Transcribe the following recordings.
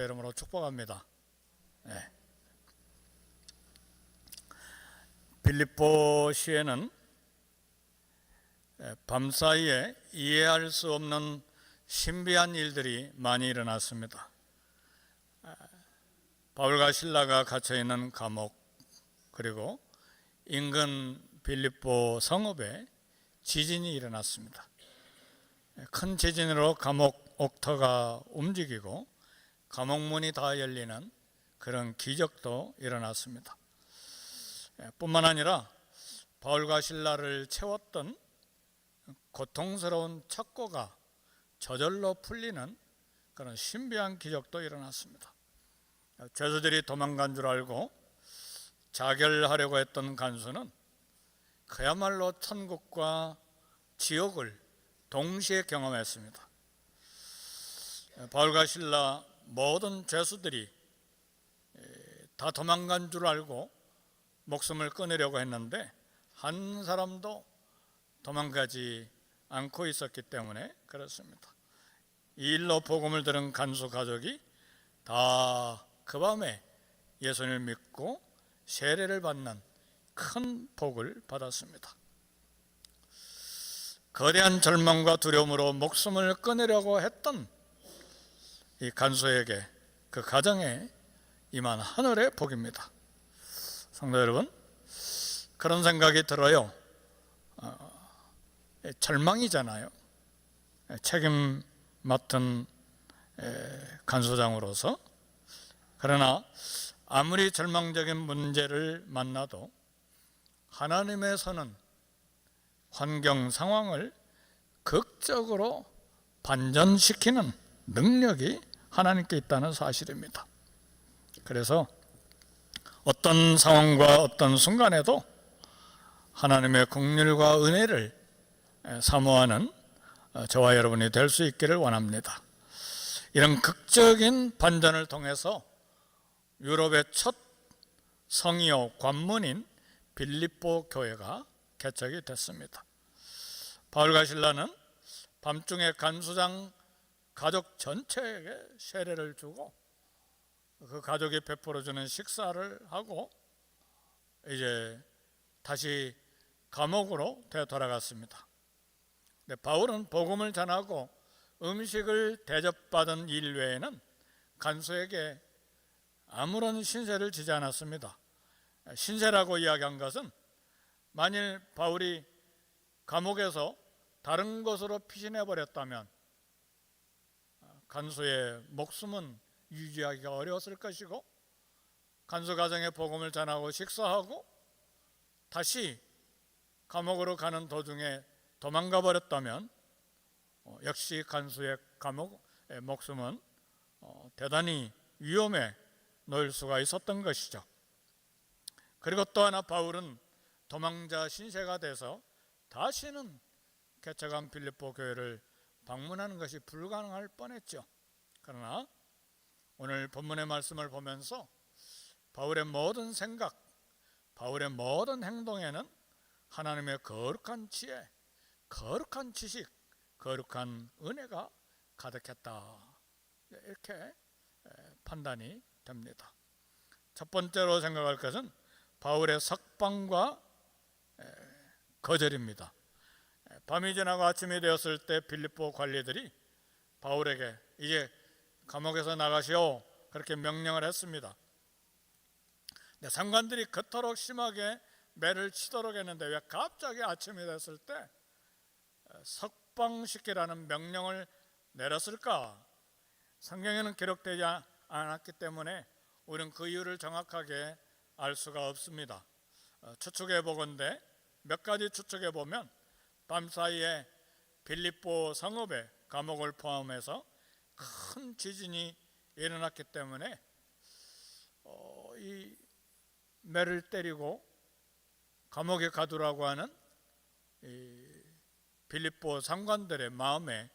이름으로 축복합니다. 네. 빌립보시에는 밤사이에 이해할 수 없는 신비한 일들이 많이 일어났습니다. 바울과 실라가 갇혀있는 감옥, 그리고 인근 빌립보 성읍에 지진이 일어났습니다. 큰 지진으로 감옥 옥터가 움직이고 감옥문이 다 열리는 그런 기적도 일어났습니다. 뿐만 아니라 바울과 실라를 채웠던 고통스러운 착고가 저절로 풀리는 그런 신비한 기적도 일어났습니다. 죄수들이 도망간 줄 알고 자결하려고 했던 간수는 그야말로 천국과 지옥을 동시에 경험했습니다. 바울과 실라 모든 죄수들이 다 도망간 줄 알고 목숨을 끊으려고 했는데 한 사람도 도망가지 않고 있었기 때문에 그렇습니다. 이 일로 복음을 들은 간수 가족이 다 그 밤에 예수님을 믿고 세례를 받는 큰 복을 받았습니다. 거대한 절망과 두려움으로 목숨을 끊으려고 했던 이 간수에게, 그 가정에 임한 하늘의 복입니다. 성도 여러분, 그런 생각이 들어요. 절망이잖아요. 책임 맡은 간수장으로서. 그러나 아무리 절망적인 문제를 만나도 하나님의 손은 환경 상황을 극적으로 반전시키는 능력이 하나님께 있다는 사실입니다. 그래서 어떤 상황과 어떤 순간에도 하나님의 긍휼과 은혜를 사모하는 저와 여러분이 될 수 있기를 원합니다. 이런 극적인 반전을 통해서 유럽의 첫 성이요 관문인 빌립보 교회가 개척이 됐습니다. 바울과 실라는 밤중에 간수장 가족 전체에게 세례를 주고 그 가족이 베풀어주는 식사를 하고 이제 다시 감옥으로 되돌아갔습니다. 바울은 복음을 전하고 음식을 대접받은 일 외에는 간수에게 아무런 신세를 지지 않았습니다. 신세라고 이야기한 것은 만일 바울이 감옥에서 다른 곳으로 피신해버렸다면 간수의 목숨은 유지하기가 어려웠을 것이고, 간수 가정에 복음을 전하고 식사하고 다시 감옥으로 가는 도중에 도망가 버렸다면 역시 간수의 감옥의 목숨은 대단히 위험에 놓일 수가 있었던 것이죠. 그리고 또 하나, 바울은 도망자 신세가 돼서 다시는 개척한 빌립보 교회를 방문하는 것이 불가능할 뻔했죠. 그러나 오늘 본문의 말씀을 보면서 바울의 모든 생각, 바울의 모든 행동에는 하나님의 거룩한 지혜, 거룩한 지식, 거룩한 은혜가 가득했다, 이렇게 판단이 됩니다. 첫 번째로 생각할 것은 바울의 석방과 거절입니다. 밤이 지나고 아침이 되었을 때 빌립보 관리들이 바울에게 이제 감옥에서 나가시오, 그렇게 명령을 했습니다. 상관들이 그토록 심하게 매를 치도록 했는데 왜 갑자기 아침이 됐을 때 석방시키라는 명령을 내렸을까? 성경에는 기록되지 않았기 때문에 우리는 그 이유를 정확하게 알 수가 없습니다. 추측해 보건대 몇 가지 추측해 보면 밤사이에 빌립보 성읍의 감옥을 포함해서 큰 지진이 일어났기 때문에 이 매를 때리고 감옥에 가두라고 하는 이 빌립보 상관들의 마음에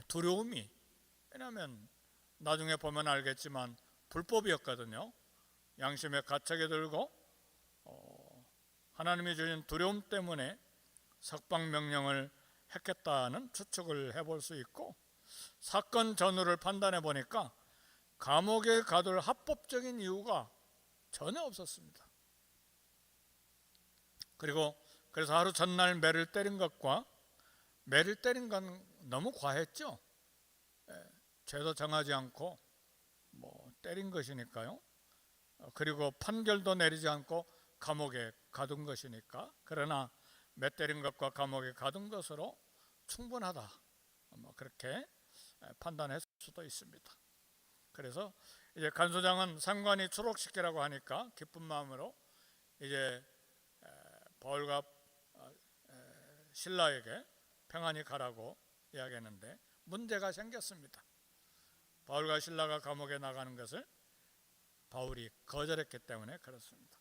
두려움이, 왜냐하면 나중에 보면 알겠지만 불법이었거든요. 양심에 가책이 들고 하나님이 주신 두려움 때문에 석방 명령을 했겠다는 추측을 해볼 수 있고, 사건 전후를 판단해 보니까 감옥에 가둘 합법적인 이유가 전혀 없었습니다. 그래서 하루 전날 매를 때린 것과 매를 때린 건 너무 과했죠. 죄도 정하지 않고 때린 것이니까요. 그리고 판결도 내리지 않고 감옥에 가둔 것이니까. 그러나 매 때린 것과 감옥에 가둔 것으로 충분하다, 그렇게 판단했을 수도 있습니다. 그래서 이제 간소장은 상관이 추록시키라고 하니까 기쁜 마음으로 이제 바울과 실라에게 평안히 가라고 이야기했는데 문제가 생겼습니다. 바울과 실라가 감옥에 나가는 것을 바울이 거절했기 때문에 그렇습니다.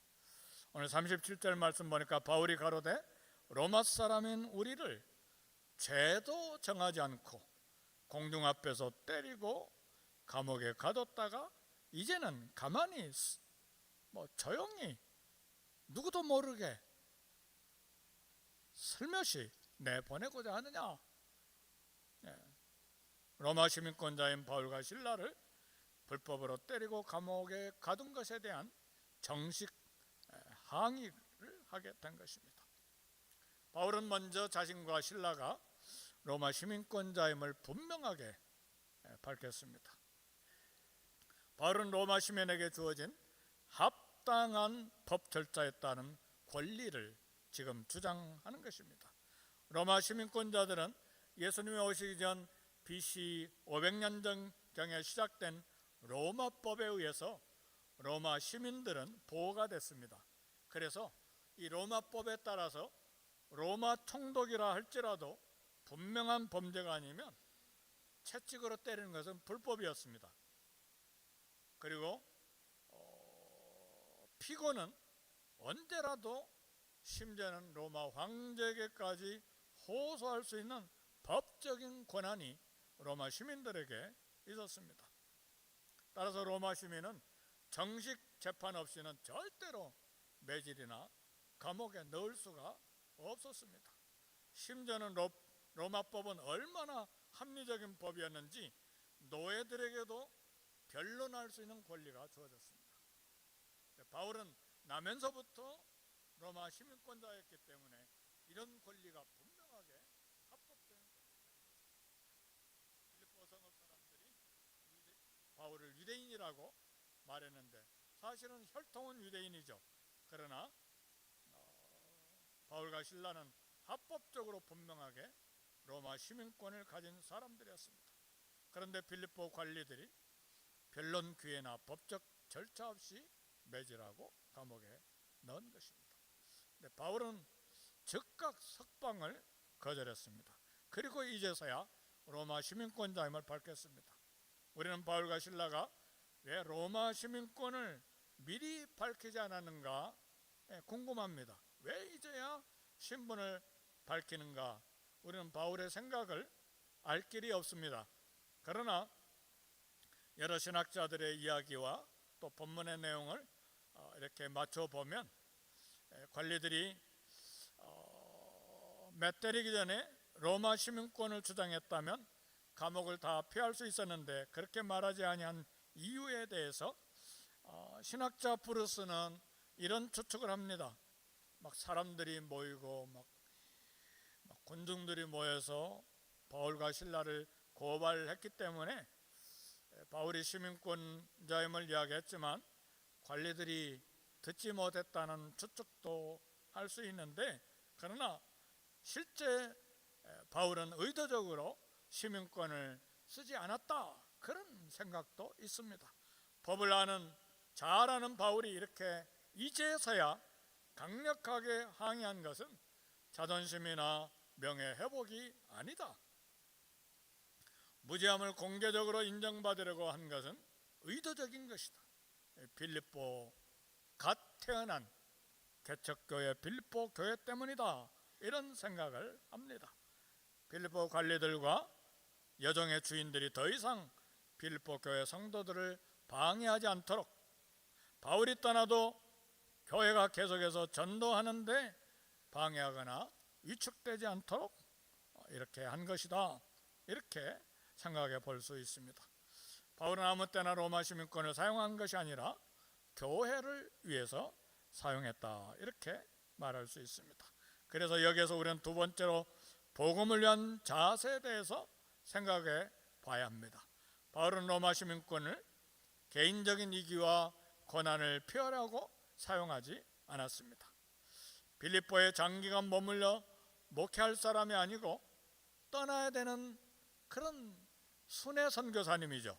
오늘 37절 말씀 보니까 바울이 가로되 로마 사람인 우리를 죄도 정하지 않고 공중 앞에서 때리고 감옥에 가뒀다가 이제는 가만히 조용히 누구도 모르게 슬며시 내보내고자 하느냐. 로마 시민권자인 바울과 실라를 불법으로 때리고 감옥에 가둔 것에 대한 정식 항의를 하게 된 것입니다. 바울은 먼저 자신과 실라가 로마 시민권자임을 분명하게 밝혔습니다. 바울은 로마 시민에게 주어진 합당한 법 절차에 따른 권리를 지금 주장하는 것입니다. 로마 시민권자들은 예수님이 오시기 전 BC 500년 전경에 시작된 로마법에 의해서 로마 시민들은 보호가 됐습니다. 그래서 이 로마법에 따라서 로마 총독이라 할지라도 분명한 범죄가 아니면 채찍으로 때리는 것은 불법이었습니다. 그리고 피고는 언제라도 심지어는 로마 황제에게까지 호소할 수 있는 법적인 권한이 로마 시민들에게 있었습니다. 따라서 로마 시민은 정식 재판 없이는 절대로 매질이나 감옥에 넣을 수가 없었습니다. 심지어는 로마법은 얼마나 합리적인 법이었는지 노예들에게도 변론할 수 있는 권리가 주어졌습니다. 바울은 나면서부터 로마 시민권자였기 때문에 이런 권리가 분명하게 합법된 것입니다. 빌립보 성읍 사람들이 바울을 유대인이라고 말했는데 사실은 혈통은 유대인이죠. 그러나 바울과 실라는 합법적으로 분명하게 로마 시민권을 가진 사람들이었습니다. 그런데 빌립보 관리들이 변론 기회나 법적 절차 없이 매질하고 감옥에 넣은 것입니다. 근데 바울은 즉각 석방을 거절했습니다. 그리고 이제서야 로마 시민권자임을 밝혔습니다. 우리는 바울과 실라가 왜 로마 시민권을 미리 밝히지 않았는가 궁금합니다. 왜 이제야 신분을 밝히는가? 우리는 바울의 생각을 알 길이 없습니다. 그러나 여러 신학자들의 이야기와 또 본문의 내용을 이렇게 맞춰보면 관리들이 매 때리기 전에 로마 시민권을 주장했다면 감옥을 다 피할 수 있었는데 그렇게 말하지 아니한 이유에 대해서 신학자 브루스는 이런 추측을 합니다. 막 사람들이 모이고 막 군중들이 모여서 바울과 실라를 고발했기 때문에 바울이 시민권자임을 이야기했지만 관리들이 듣지 못했다는 추측도 할 수 있는데, 그러나 실제 바울은 의도적으로 시민권을 쓰지 않았다, 그런 생각도 있습니다. 법을 잘 아는 바울이 이렇게 이제서야 강력하게 항의한 것은 자존심이나 명예 회복이 아니다. 무죄함을 공개적으로 인정받으려고 한 것은 의도적인 것이다. 빌립보 갓 태어난 개척교회 빌립보 교회 때문이다, 이런 생각을 합니다. 빌립보 관리들과 여종의 주인들이 더 이상 빌립보 교회 성도들을 방해하지 않도록, 바울이 떠나도 교회가 계속해서 전도하는데 방해하거나 위축되지 않도록 이렇게 한 것이다, 이렇게 생각해 볼 수 있습니다. 바울은 아무 때나 로마 시민권을 사용한 것이 아니라 교회를 위해서 사용했다, 이렇게 말할 수 있습니다. 그래서 여기에서 우리는 두 번째로 복음을 위한 자세에 대해서 생각해 봐야 합니다. 바울은 로마 시민권을 개인적인 이기와 권한을 표하려고 사용하지 않았습니다. 빌립보에 장기간 머물러 목회할 사람이 아니고 떠나야 되는 그런 순회 선교사님이죠.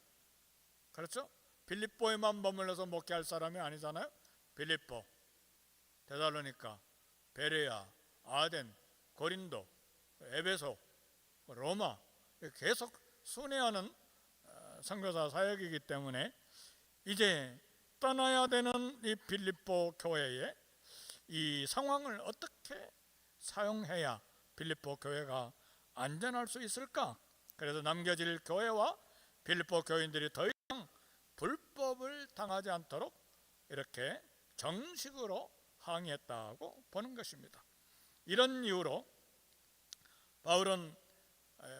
그렇죠? 빌립보에만 머물러서 목회할 사람이 아니잖아요. 빌립보, 데살로니가, 베레아, 아덴, 고린도, 에베소, 로마, 계속 순회하는 선교사 사역이기 때문에 이제 떠나야 되는 이 빌립보 교회에 이 상황을 어떻게 사용해야 빌립보 교회가 안전할 수 있을까? 그래서 남겨질 교회와 빌립보 교인들이 더 이상 불법을 당하지 않도록 이렇게 정식으로 항의했다고 보는 것입니다. 이런 이유로 바울은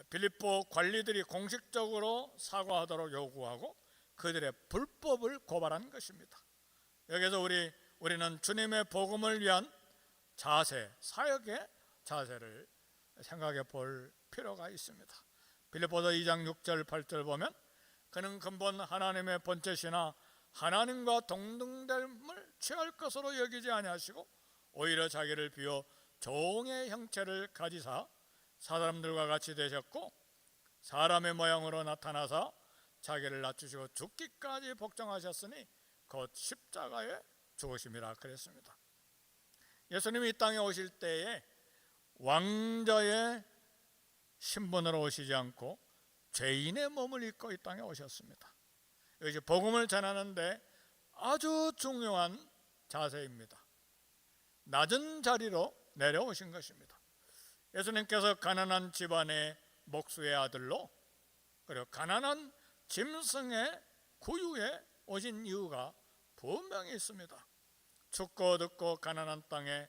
빌립보 관리들이 공식적으로 사과하도록 요구하고 그들의 불법을 고발한 것입니다. 여기서 우리는 주님의 복음을 위한 자세, 사역의 자세를 생각해 볼 필요가 있습니다. 빌립보서 2장 6절 8절 보면 그는 근본 하나님의 본체시나 하나님과 동등됨을 취할 것으로 여기지 아니하시고 오히려 자기를 비워 종의 형체를 가지사 사람들과 같이 되셨고 사람의 모양으로 나타나사 자기를 낮추시고 죽기까지 복종하셨으니 곧 십자가에 죽으심이라 그랬습니다. 예수님이 이 땅에 오실 때에 왕자의 신분으로 오시지 않고 죄인의 몸을 입고 이 땅에 오셨습니다. 이것이 복음을 전하는데 아주 중요한 자세입니다. 낮은 자리로 내려오신 것입니다. 예수님께서 가난한 집안의 목수의 아들로 그리고 가난한 짐승의 구유에 오신 이유가 분명히 있습니다. 춥고 어둡고 가난한 땅에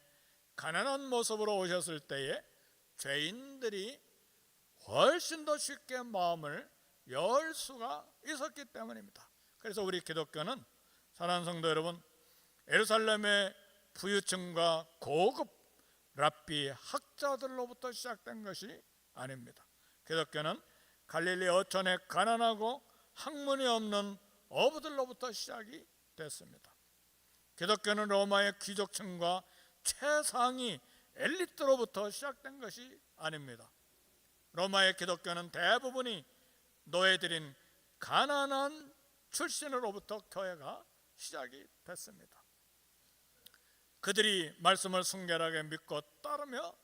가난한 모습으로 오셨을 때에 죄인들이 훨씬 더 쉽게 마음을 열 수가 있었기 때문입니다. 그래서 우리 기독교는 사랑하는 성도 여러분, 예루살렘의 부유층과 고급 랍비 학자들로부터 시작된 것이 아닙니다. 기독교는 갈릴리 어촌의 가난하고 학문이 없는 어부들로부터 시작이 됐습니다. 기독교는 로마의 귀족층과 최상위 엘리트로부터 시작된 것이 아닙니다. 로마의 기독교는 대부분이 노예들인 가난한 출신으로부터 교회가 시작이 됐습니다. 그들이 말씀을 순결하게 믿고 따르며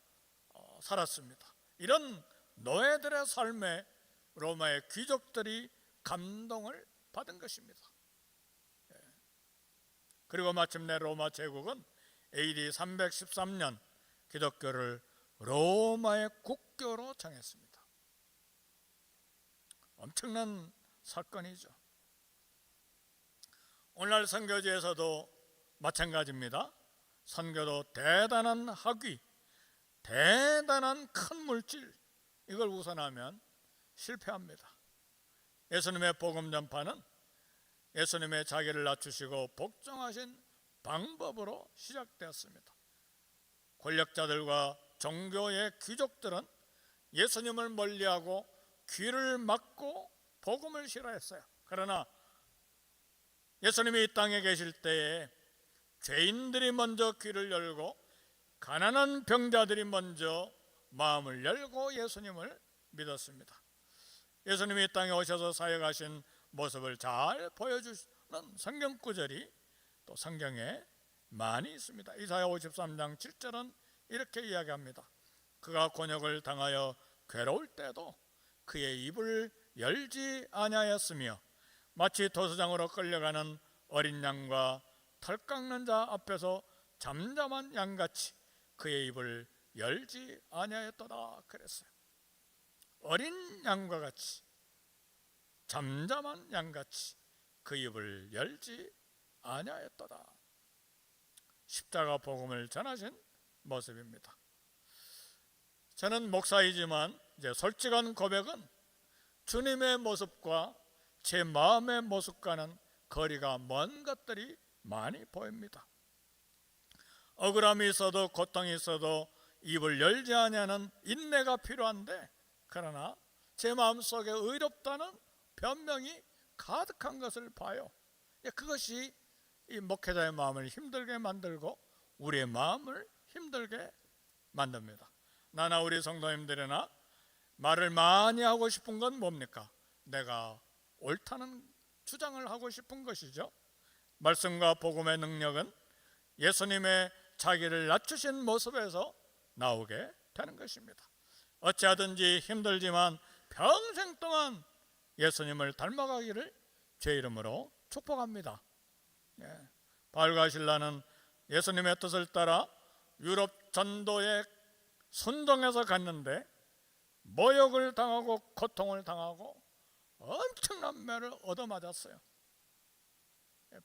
살았습니다. 이런 노예들의 삶에 로마의 귀족들이 감동을 받은 것입니다. 그리고 마침내 로마 제국은 AD 313년 기독교를 로마의 국교로 정했습니다. 엄청난 사건이죠. 오늘날 선교지에서도 마찬가지입니다. 선교도 대단한 학위, 대단한 큰 물질, 이걸 우선하면 실패합니다. 예수님의 복음 전파는 예수님의 자기를 낮추시고 복종하신 방법으로 시작되었습니다. 권력자들과 종교의 귀족들은 예수님을 멀리하고 귀를 막고 복음을 싫어했어요. 그러나 예수님이 이 땅에 계실 때에 죄인들이 먼저 귀를 열고 가난한 병자들이 먼저 마음을 열고 예수님을 믿었습니다. 예수님이 이 땅에 오셔서 사역하신 모습을 잘 보여주는 성경 구절이 또 성경에 많이 있습니다. 이사야 53장 7절은 이렇게 이야기합니다. 그가 곤욕을 당하여 괴로울 때도 그의 입을 열지 아니하였으며 마치 도수장으로 끌려가는 어린 양과 털 깎는 자 앞에서 잠잠한 양같이 그의 입을 열지 아니하였도다 그랬어요. 어린 양과 같이 잠잠한 양같이 그 입을 열지 아니하였도다. 십자가 복음을 전하신 모습입니다. 저는 목사이지만 이제 솔직한 고백은 주님의 모습과 제 마음의 모습과는 거리가 먼 것들이 많이 보입니다. 억울함이 있어도 고통이 있어도 입을 열지 아니하는 인내가 필요한데, 그러나 제 마음속에 의롭다는 변명이 가득한 것을 봐요. 그것이 이 목회자의 마음을 힘들게 만들고 우리의 마음을 힘들게 만듭니다. 나나 우리 성도님들이나 말을 많이 하고 싶은 건 뭡니까? 내가 옳다는 주장을 하고 싶은 것이죠. 말씀과 복음의 능력은 예수님의 자기를 낮추신 모습에서 나오게 되는 것입니다. 어찌하든지 힘들지만 평생 동안 예수님을 닮아가기를 제 이름으로 축복합니다. 바울과 실라는 예수님의 뜻을 따라 유럽 전도에 순종해서 갔는데 모욕을 당하고 고통을 당하고 엄청난 매를 얻어맞았어요.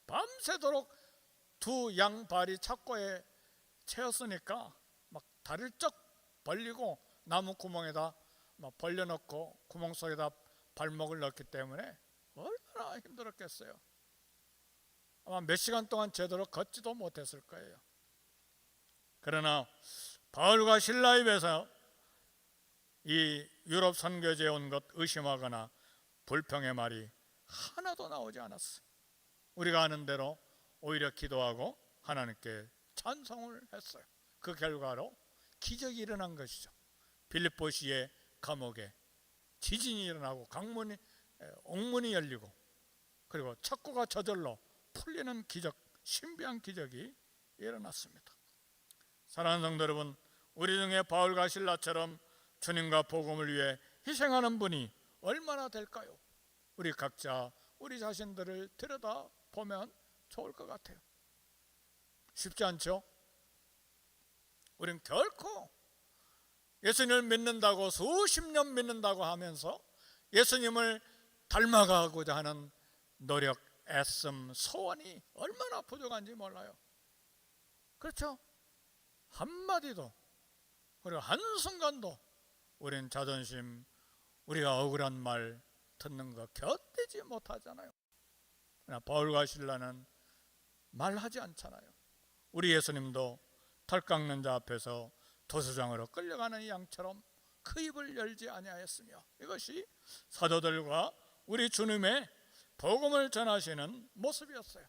밤새도록 두 양발이 착고에 채였으니까 막 다리를 쩍 벌리고 나무 구멍에다 막 벌려놓고 구멍 속에다 발목을 넣기 때문에 얼마나 힘들었겠어요. 아마 몇 시간 동안 제대로 걷지도 못했을 거예요. 그러나 바울과 실라 입에서 이 유럽 선교지에 온 것 의심하거나 불평의 말이 하나도 나오지 않았어요. 우리가 아는 대로 오히려 기도하고 하나님께 찬송을 했어요. 그 결과로 기적이 일어난 것이죠. 빌립보시의 감옥에 지진이 일어나고 옥문이 열리고 그리고 착고가 저절로 풀리는 기적, 신비한 기적이 일어났습니다. 사랑하는 성도 여러분, 우리 중에 바울과 실라처럼 주님과 복음을 위해 희생하는 분이 얼마나 될까요? 우리 각자 우리 자신들을 들여다보면 좋을 것 같아요. 쉽지 않죠? 우린 결코 예수님을 믿는다고 수십 년 믿는다고 하면서 예수님을 닮아가고자 하는 노력, 애씀, 소원이 얼마나 부족한지 몰라요. 그렇죠? 한마디도 그리고 한순간도 우린 자존심, 우리가 억울한 말 듣는 거 곁대지 못하잖아요. 그러나 바울과 실라는 말하지 않잖아요. 우리 예수님도 털 깎는 자 앞에서 도수장으로 끌려가는 양처럼 그 입을 열지 아니하였으며, 이것이 사도들과 우리 주님의 복음을 전하시는 모습이었어요.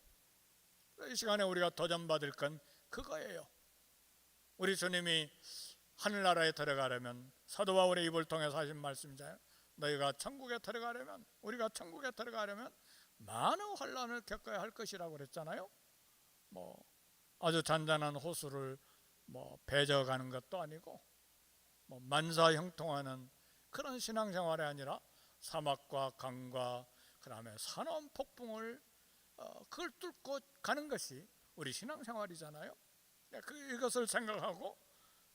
이 시간에 우리가 도전받을 건 그거예요. 우리 주님이 하늘나라에 들어가려면 사도 바울의 입을 통해서 하신 말씀이잖아요. 너희가 천국에 들어가려면, 우리가 천국에 들어가려면 많은 환난을 겪어야 할 것이라고 그랬잖아요. 아주 잔잔한 호수를 배져가는 것도 아니고 만사형통하는 그런 신앙생활이 아니라 사막과 강과 그다음에 산원 폭풍을 그걸 뚫고 가는 것이 우리 신앙생활이잖아요. 이것을 생각하고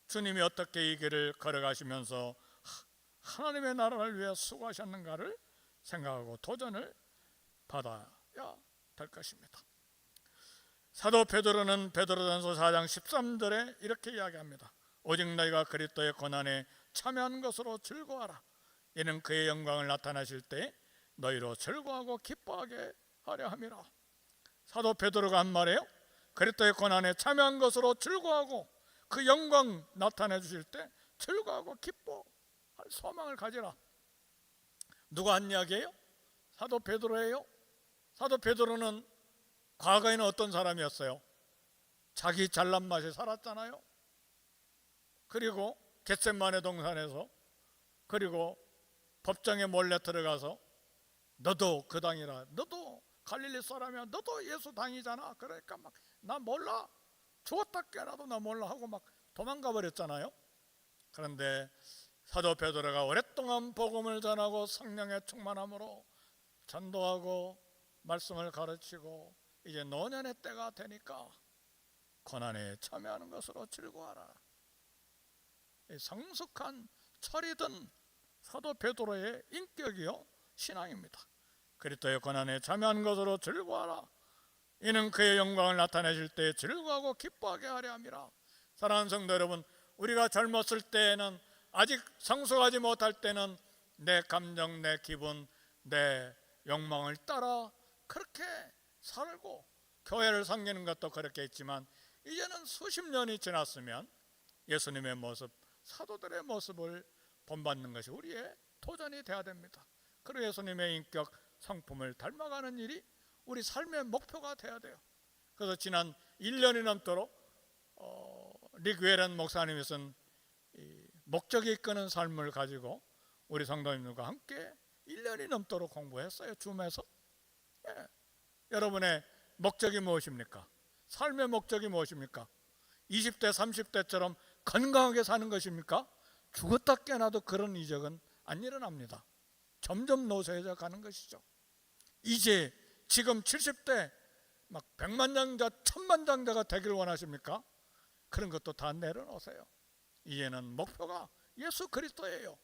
주님이 어떻게 이 길을 걸어가시면서 하나님의 나라를 위해 수고하셨는가를 생각하고 도전을 받아야 될 것입니다. 사도 베드로는 베드로전서 4장 13절에 이렇게 이야기합니다. 오직 너희가 그리스도의 고난에 참여한 것으로 즐거워하라. 이는 그의 영광을 나타내실 때 너희로 즐거워하고 기뻐하게 하려 함이라. 사도 베드로가 한 말이에요. 그리스도의 고난에 참여한 것으로 즐거워하고 그 영광 나타내 주실 때 즐거워하고 기뻐할 소망을 가지라. 누가 한 이야기예요? 사도 베드로예요. 사도 베드로는 과거에는 어떤 사람이었어요? 자기 잘난 맛에 살았잖아요. 그리고 겟세마네 동산에서, 그리고 법정에 몰래 들어가서 너도 그 당이라, 너도 갈릴리 사람이야, 너도 예수 당이잖아. 그러니까 막 나 몰라, 죽었다 깨라도 나 몰라 하고 막 도망가 버렸잖아요. 그런데 사도 베드로가 오랫동안 복음을 전하고 성령의 충만함으로 전도하고 말씀을 가르치고 이제 노년의 때가 되니까 고난에 참여하는 것으로 즐거워하라. 성숙한 철이 든 사도 베드로의 인격이요 신앙입니다. 그리스도의 고난에 참여한 것으로 즐거워하라. 이는 그의 영광을 나타내실 때 즐거워하고 기뻐하게 하려 함이라. 사랑하는 성도 여러분, 우리가 젊었을 때는, 아직 성숙하지 못할 때는 내 감정, 내 기분, 내 욕망을 따라 그렇게 살고 교회를 섬기는 것도 그렇게 했지만 이제는 수십 년이 지났으면 예수님의 모습, 사도들의 모습을 본받는 것이 우리의 도전이 되어야 됩니다. 그리고 예수님의 인격, 성품을 닮아가는 일이 우리 삶의 목표가 되어야 돼요. 그래서 지난 1년이 넘도록 릭 웨런 목사님이 쓴 목적이 이끄는 삶을 가지고 우리 성도님들과 함께 1년이 넘도록 공부했어요. 줌에서. 여러분의 목적이 무엇입니까? 삶의 목적이 무엇입니까? 20대 30대처럼 건강하게 사는 것입니까? 죽었다 깨어나도 그런 이적은 안 일어납니다. 점점 노쇠해져 가는 것이죠. 이제 지금 70대 막 100만장자 1000만장자가 되기를 원하십니까? 그런 것도 다 내려놓으세요. 이제는 목표가 예수 그리스도예요.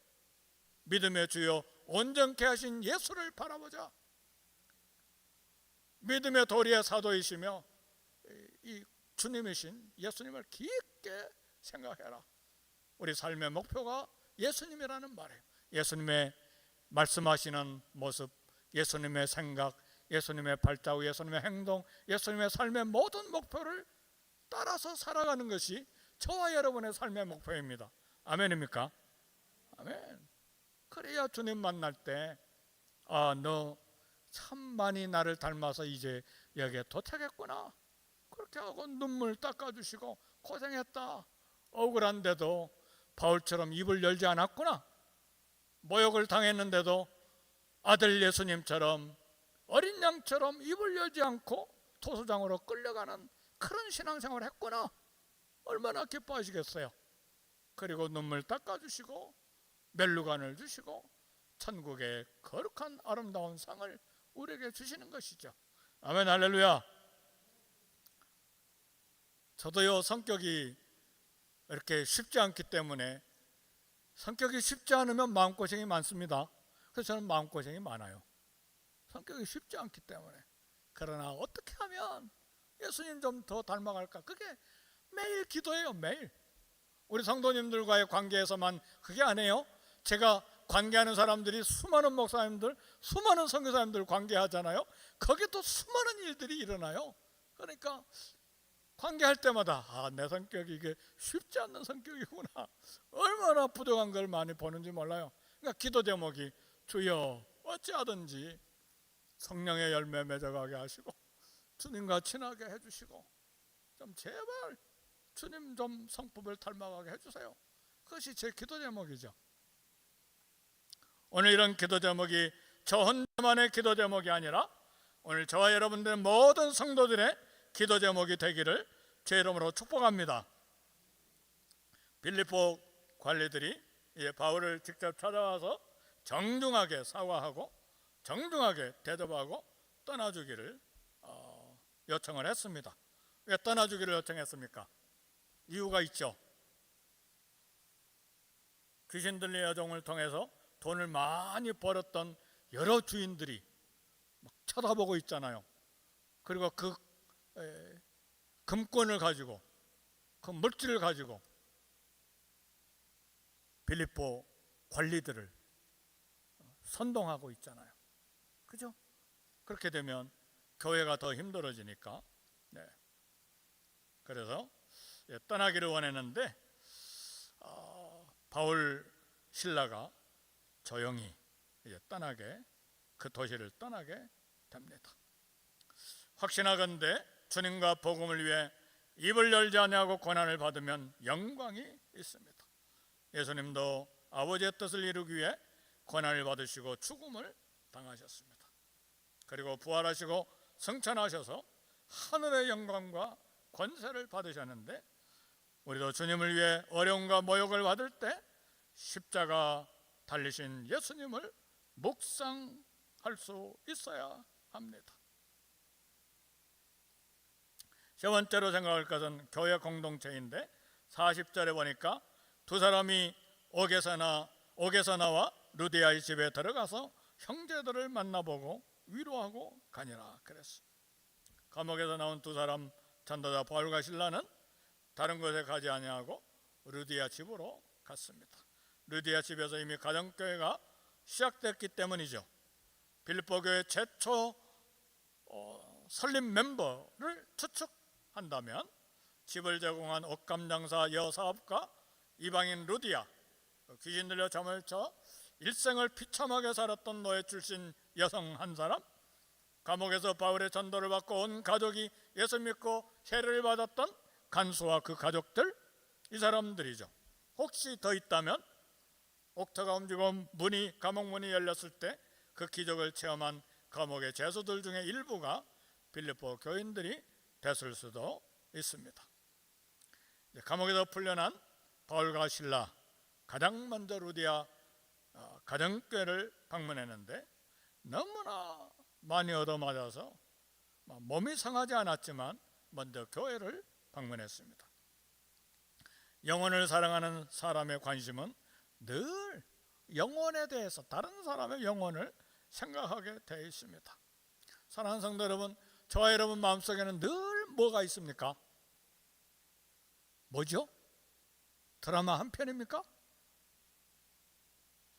믿음의 주요 온전케 하신 예수를 바라보자. 믿음의 도리의 사도이시며 이 주님이신 예수님을 깊게 생각해라. 우리 삶의 목표가 예수님이라는 말이에요. 예수님의 말씀하시는 모습, 예수님의 생각, 예수님의 발자국, 예수님의 행동, 예수님의 삶의 모든 목표를 따라서 살아가는 것이 저와 여러분의 삶의 목표입니다. 아멘입니까? 아멘. 그래야 주님 만날 때 너 참 많이 나를 닮아서 이제 여기에 도착했구나. 그렇게 하고 눈물 닦아주시고 고생했다. 억울한데도 바울처럼 입을 열지 않았구나. 모욕을 당했는데도 아들 예수님처럼 어린 양처럼 입을 열지 않고 토소장으로 끌려가는 그런 신앙생활을 했구나. 얼마나 기뻐하시겠어요. 그리고 눈물 닦아주시고 멜루간을 주시고 천국의 거룩한 아름다운 상을 우리에게 주시는 것이죠. 아멘, 할렐루야. 저도요, 성격이 이렇게 쉽지 않기 때문에, 성격이 쉽지 않으면 마음고생이 많습니다. 그래서 저는 마음고생이 많아요. 성격이 쉽지 않기 때문에. 그러나 어떻게 하면 예수님 좀 더 닮아갈까? 그게 매일 기도예요. 매일. 우리 성도님들과의 관계에서만 그게 아니에요. 제가 관계하는 사람들이 수많은 목사님들, 수많은 선교사님들 관계하잖아요. 거기도 수많은 일들이 일어나요. 그러니까 관계할 때마다 내 성격이 이게 쉽지 않는 성격이구나. 얼마나 부족한 걸 많이 보는지 몰라요. 그러니까 기도 제목이 주여 어찌하든지 성령의 열매 맺어가게 하시고 주님과 친하게 해주시고 좀 제발 주님 좀 성품을 닮아가게 해주세요. 그것이 제 기도 제목이죠. 오늘 이런 기도 제목이 저 혼자만의 기도 제목이 아니라 오늘 저와 여러분들의 모든 성도들의 기도 제목이 되기를 제 이름으로 축복합니다. 빌립보 관리들이 바울을 직접 찾아와서 정중하게 사과하고 정중하게 대접하고 떠나주기를 요청을 했습니다. 왜 떠나주기를 요청했습니까? 이유가 있죠. 귀신 들린 여종을 통해서 돈을 많이 벌었던 여러 주인들이 막 쳐다보고 있잖아요. 그리고 그 금권을 가지고 그 물질을 가지고 빌립보 관리들을 선동하고 있잖아요. 그죠? 그렇게 되면 교회가 더 힘들어지니까 그래서 떠나기를 원했는데 바울 신라가 조용히 떠나게, 그 도시를 떠나게 됩니다. 확신하건대 주님과 복음을 위해 입을 열지 아니하고 고난을 받으면 영광이 있습니다. 예수님도 아버지의 뜻을 이루기 위해 고난을 받으시고 죽음을 당하셨습니다. 그리고 부활하시고 승천하셔서 하늘의 영광과 권세를 받으셨는데 우리도 주님을 위해 어려움과 모욕을 받을 때 십자가 달리신 예수님을 묵상할 수 있어야 합니다. 세 번째로 생각할 것은 교회 공동체인데 40절에 보니까 두 사람이 옥에서 나와 루디아의 집에 들어가서 형제들을 만나보고 위로하고 가니라 그랬어. 감옥에서 나온 두 사람 전도자 바울과 실라는 다른 곳에 가지 아니하고 루디아 집으로 갔습니다. 루디아 집에서 이미 가정교회가 시작됐기 때문이죠. 빌립보 교회 최초 설립 멤버를 추측한다면 집을 제공한 옷감장사 여사업과 이방인 루디아, 귀신 들려 잠을 쳐 일생을 비참하게 살았던 노예 출신 여성 한 사람, 감옥에서 바울의 전도를 받고 온 가족이 예수 믿고 세례를 받았던 간수와 그 가족들, 이 사람들이죠. 혹시 더 있다면 옥터가 움직이고 감옥 문이 열렸을 때 그 기적을 체험한 감옥의 죄수들 중에 일부가 빌립보 교인들이 됐을 수도 있습니다. 감옥에서 풀려난 바울과 실라, 가장 먼저 루디아 가정교회를 방문했는데 너무나 많이 얻어맞아서 몸이 상하지 않았지만 먼저 교회를 방문했습니다. 영혼을 사랑하는 사람의 관심은 늘 영혼에 대해서, 다른 사람의 영혼을 생각하게 되어 있습니다. 사랑하는 성도 여러분, 저와 여러분 마음속에는 늘 뭐가 있습니까? 뭐죠? 드라마 한 편입니까?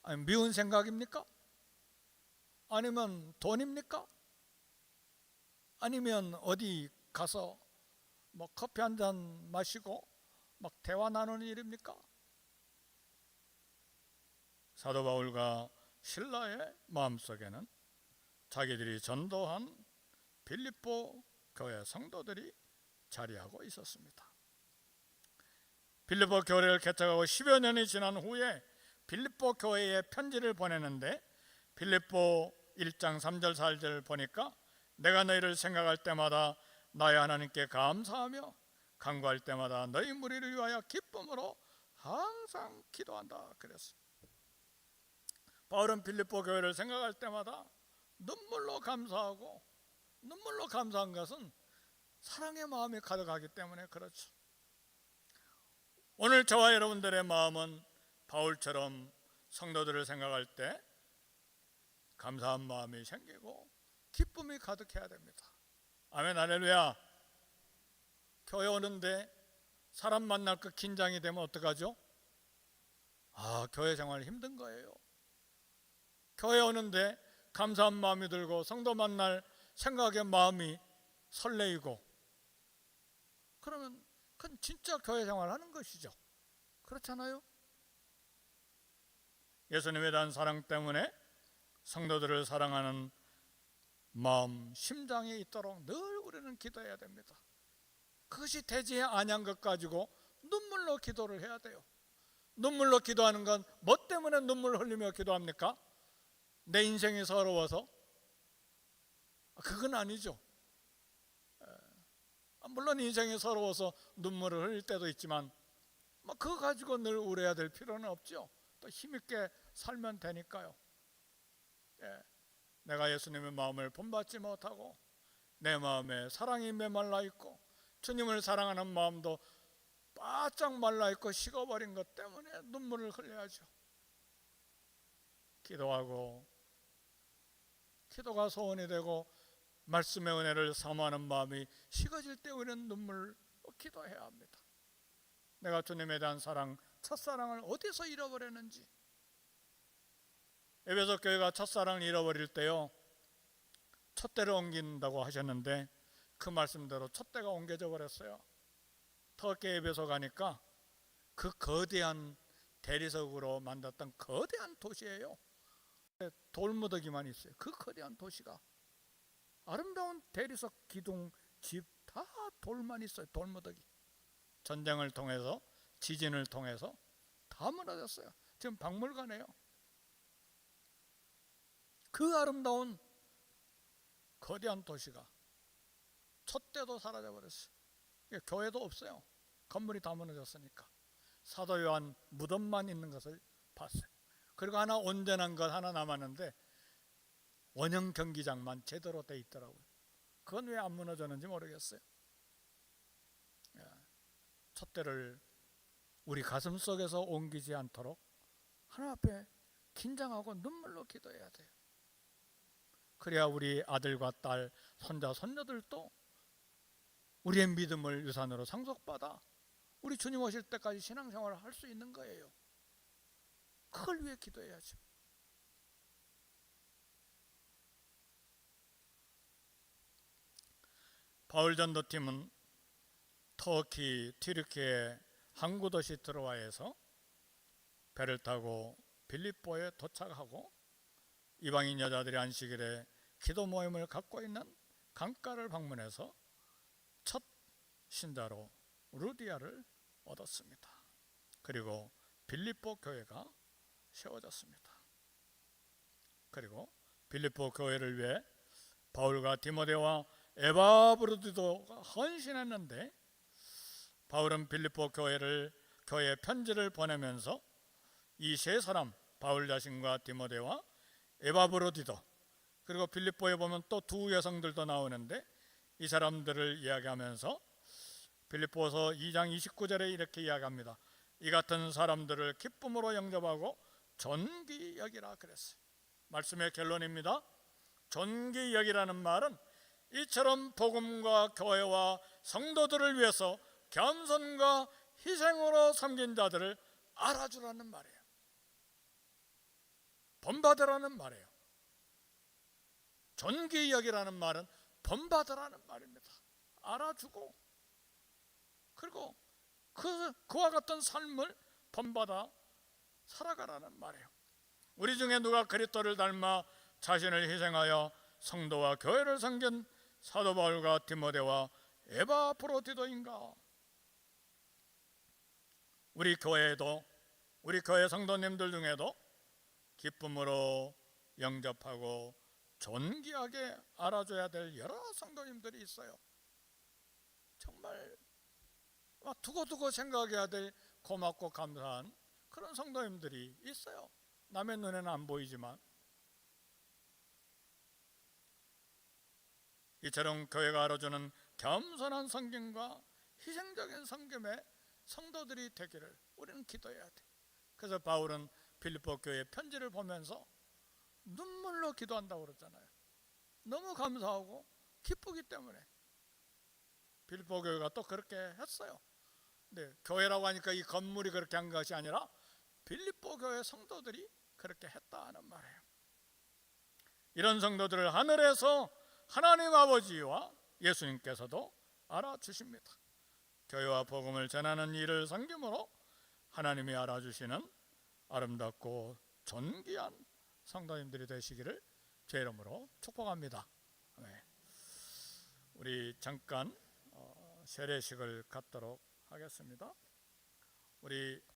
아니, 미운 생각입니까? 아니면 돈입니까? 아니면 어디 가서 커피 한 잔 마시고 대화 나누는 일입니까? 사도 바울과 실라의 마음속에는 자기들이 전도한 빌립보 교회 성도들이 자리하고 있었습니다. 빌립보 교회를 개척하고 10여 년이 지난 후에 빌립보 교회에 편지를 보내는데 빌립보 1장 3절 4절 보니까 내가 너희를 생각할 때마다 나의 하나님께 감사하며 간구할 때마다 너희 무리를 위하여 기쁨으로 항상 기도한다 그랬어요. 바울은 빌립보 교회를 생각할 때마다 눈물로 감사하고, 눈물로 감사한 것은 사랑의 마음이 가득하기 때문에 그렇죠. 오늘 저와 여러분들의 마음은 바울처럼 성도들을 생각할 때 감사한 마음이 생기고 기쁨이 가득해야 됩니다. 아멘, 할렐루야. 교회 오는데 사람 만날 거 긴장이 되면 어떡하죠? 교회 생활 힘든 거예요. 교회 오는데 감사한 마음이 들고 성도 만날 생각의 마음이 설레이고, 그러면 그건 진짜 교회 생활 하는 것이죠. 그렇잖아요? 예수님에 대한 사랑 때문에 성도들을 사랑하는 마음, 심장에 있도록 늘 우리는 기도해야 됩니다. 그것이 되지 아니한 것 가지고 눈물로 기도를 해야 돼요. 눈물로 기도하는 건 뭐 때문에 눈물을 흘리며 기도합니까? 내 인생이 서러워서? 그건 아니죠. 물론 인생이 서러워서 눈물을 흘릴 때도 있지만 그거 가지고 늘 우려해야 될 필요는 없죠. 또 힘있게 살면 되니까요. 내가 예수님의 마음을 본받지 못하고 내 마음에 사랑이 메말라 있고 주님을 사랑하는 마음도 바짝 말라 있고 식어버린 것 때문에 눈물을 흘려야죠. 기도가 소원이 되고 말씀의 은혜를 사모하는 마음이 식어질 때 우리는 눈물로 기도해야 합니다. 내가 주님에 대한 사랑, 첫사랑을 어디서 잃어버렸는지. 에베소 교회가 첫사랑을 잃어버릴 때요, 촛대를 옮긴다고 하셨는데 그 말씀대로 촛대가 옮겨져 버렸어요. 터키 에베소 가니까 그 거대한 대리석으로 만들었던 거대한 도시예요. 돌무더기만 있어요. 그 거대한 도시가 아름다운 대리석, 기둥, 집 다 돌만 있어요. 돌무더기. 전쟁을 통해서, 지진을 통해서 다 무너졌어요. 지금 박물관이에요. 그 아름다운 거대한 도시가 촛대도 사라져 버렸어요. 교회도 없어요. 건물이 다 무너졌으니까. 사도 요한 무덤만 있는 것을 봤어요. 그리고 하나 온전한 것 하나 남았는데 원형 경기장만 제대로 돼 있더라고요. 그건 왜 안 무너졌는지 모르겠어요. 촛대를 우리 가슴 속에서 옮기지 않도록 하나님 앞에 긴장하고 눈물로 기도해야 돼요. 그래야 우리 아들과 딸, 손자, 손녀들도 우리의 믿음을 유산으로 상속받아 우리 주님 오실 때까지 신앙생활을 할 수 있는 거예요. 그걸 위해 기도해야죠. 바울 전도팀은 터키 튀르키예 항구 도시 트로아에서 배를 타고 빌립보에 도착하고 이방인 여자들이 안식일에 기도 모임을 갖고 있는 강가를 방문해서 첫 신자로 루디아를 얻었습니다. 그리고 빌립보 교회가 세워졌습니다. 그리고 빌립보 교회를 위해 바울과 디모데와 에바브로디도가 헌신했는데, 바울은 빌립보 교회에 편지를 보내면서 이 세 사람, 바울 자신과 디모데와 에바브로디도, 그리고 빌립보에 보면 또 두 여성들도 나오는데 이 사람들을 이야기하면서 빌립보서 2장 29절에 이렇게 이야기합니다. 이 같은 사람들을 기쁨으로 영접하고 존귀 여기라 그랬어요. 말씀의 결론입니다. 존귀 여기라는 말은 이처럼 복음과 교회와 성도들을 위해서 겸손과 희생으로 섬긴 자들을 알아주라는 말이에요. 본받으라는 말이에요. 존귀 여기라는 말은 본받으라는 말입니다. 알아주고, 그리고 그와 같은 삶을 본받아 살아가라는 말이에요. 우리 중에 누가 그리스도를 닮아 자신을 희생하여 성도와 교회를 섬긴 사도 바울과 디모데와 에바브로디도인가? 우리 교회 성도님들 중에도 기쁨으로 영접하고 존귀하게 알아줘야 될 여러 성도님들이 있어요. 정말 두고두고 생각해야 될 고맙고 감사한 그런 성도님들이 있어요. 남의 눈에는 안 보이지만. 이처럼 교회가 알아주는 겸손한 섬김과 희생적인 섬김의 성도들이 되기를 우리는 기도해야 돼. 그래서 바울은 빌립보 교회 편지를 보면서 눈물로 기도한다고 그러잖아요. 너무 감사하고 기쁘기 때문에. 빌립보 교회가 또 그렇게 했어요. 네, 교회라고 하니까 이 건물이 그렇게 한 것이 아니라 빌립보 교회 성도들이 그렇게 했다 하는 말이에요. 이런 성도들을 하늘에서 하나님 아버지와 예수님께서도 알아주십니다. 교회와 복음을 전하는 일을 섬김으로 하나님이 알아주시는 아름답고 존귀한 성도님들이 되시기를 제 이름으로 축복합니다. 네. 우리 잠깐 세례식을 갖도록 하겠습니다. 우리